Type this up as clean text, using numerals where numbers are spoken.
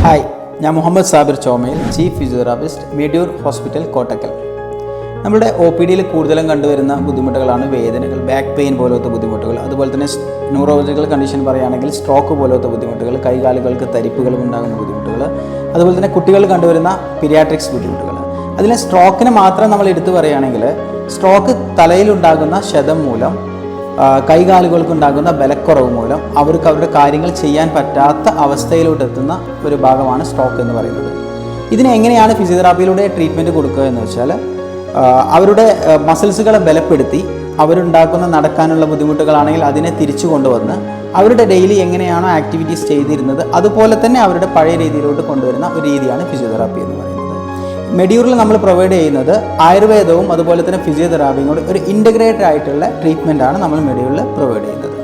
Hi, ഞാൻ Muhammad Sabir ചോമയിൽ, chief physiotherapist, മെഡ്യൂർ hospital, Kottakkal. നമ്മുടെ O P ഡിയിൽ കൂടുതലും കണ്ടുവരുന്ന ബുദ്ധിമുട്ടുകളാണ് വേദനകൾ, ബാക്ക് പെയിൻ പോലത്തെ ബുദ്ധിമുട്ടുകൾ. അതുപോലെ തന്നെ ന്യൂറോളജിക്കൽ കണ്ടീഷൻ പറയുകയാണെങ്കിൽ സ്ട്രോക്ക് പോലത്തെ ബുദ്ധിമുട്ടുകൾ, കൈകാലുകൾക്ക് തരിപ്പുകളും ഉണ്ടാകുന്ന ബുദ്ധിമുട്ടുകൾ. അതുപോലെ തന്നെ കുട്ടികൾ കണ്ടുവരുന്ന പീഡിയാട്രിക്സ് ബുദ്ധിമുട്ടുകൾ. അതിൽ സ്ട്രോക്കിന് മാത്രം നമ്മൾ എടുത്തു പറയുകയാണെങ്കിൽ സ്ട്രോക്ക് തലയിലുണ്ടാകുന്ന ക്ഷതം മൂലം, കൈകാലുകൾക്കുണ്ടാകുന്ന ബലക്കുറവ് മൂലം അവർക്ക് അവരുടെ കാര്യങ്ങൾ ചെയ്യാൻ പറ്റാത്ത അവസ്ഥയിലോട്ടെത്തുന്ന ഒരു ഭാഗമാണ് സ്ട്രോക്ക് എന്ന് പറയുന്നത്. ഇതിന് എങ്ങനെയാണ് ഫിസിയോതെറാപ്പിയിലൂടെ ട്രീറ്റ്മെൻറ്റ് കൊടുക്കുക എന്ന് വെച്ചാൽ, അവരുടെ മസിൽസുകളെ ബലപ്പെടുത്തി അവരുണ്ടാക്കുന്ന നടക്കാനുള്ള ബുദ്ധിമുട്ടുകളാണെങ്കിൽ അതിനെ തിരിച്ചു കൊണ്ടുവന്ന് അവരുടെ ഡെയിലി എങ്ങനെയാണോ ആക്ടിവിറ്റീസ് ചെയ്തിരുന്നത് അതുപോലെ തന്നെ അവരുടെ പഴയ രീതിയിലോട്ട് കൊണ്ടുവരുന്ന ഒരു രീതിയാണ് ഫിസിയോതെറാപ്പി എന്ന് പറയുന്നത്. മെഡ്യൂറിൽ നമ്മൾ പ്രൊവൈഡ് ചെയ്യുന്നത് ആയുർവേദവും അതുപോലെ തന്നെ ഫിസിയോതെറാപ്പിയും കൂടി ഒരു ഇൻ്റഗ്രേറ്റഡ് ആയിട്ടുള്ള ട്രീറ്റ്മെൻറ്റാണ് നമ്മൾ മെഡ്യൂറിൽ പ്രൊവൈഡ് ചെയ്യുന്നത്.